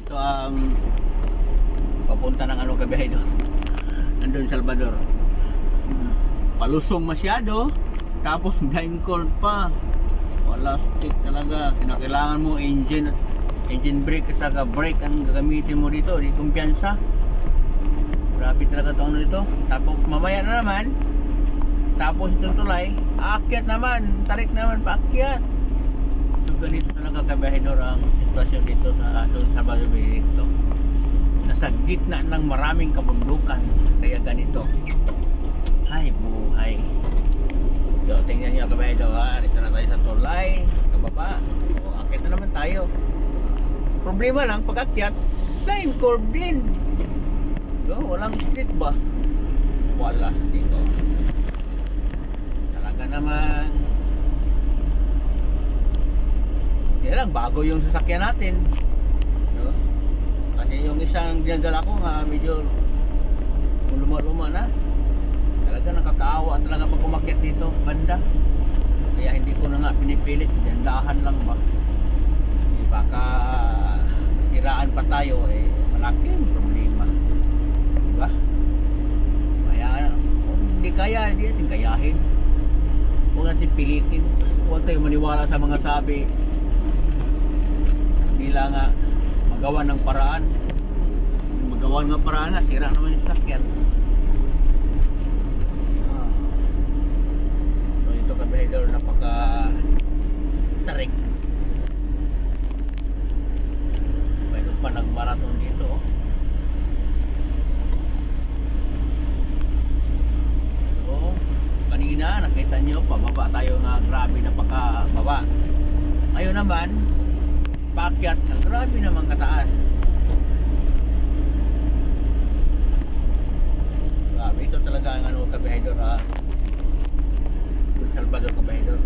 Ito ang papunta ng kabiyahe doon. Nandun Salvador. Palusong masyado. Tapos blind corn pa. Wala stick talaga. Kinakailangan mo engine brake at saka brake ang gagamitin mo dito. Di kumpiyansa. Grabe talaga ito dito. Tapos mamaya na naman. Tapos itong tulay. Aakyat naman. Tarik naman paakyat. So ganito talaga kabahidor ang sitwasyon dito sa doon sa Salvador Benedicto. Nasa gitna ng maraming kabundukan. Kaya ganito. Ay buhay. So tingnan nyo kabahidor ha. Dito na tayo sa tulay. Kababa. O akyat na naman tayo. Problema lang pag akyat. Line curve din. So, walang street ba? Wala street oh. Talaga naman. Hindi lang, bago yung sasakyan natin. So, kasi yung isang dinadala ko nga medyo luma-luma na. Talaga nakakaawa talaga pag umakyat dito, banda. Kaya hindi ko na nga pinipilit, dandahan lang ba. Baka siraan pa tayo malaking problema. Diba? Kaya kung hindi kaya, hindi natin kayahin. Huwag natin pilitin. Huwag tayo maniwala sa mga sabi. Hindi lang magawa ng paraan. Magawa ng paraan na, sira naman yung sakyan. So ito kabahidor, napaka tarik. Mayroon pa nagmarathon dito oh. Kanina nakita nyo pababa tayo nga, grabe na baba. Ngayon naman paakyat na grabe naman kataas. Grabe ito talaga ang kabahidor Salvador kabahidor.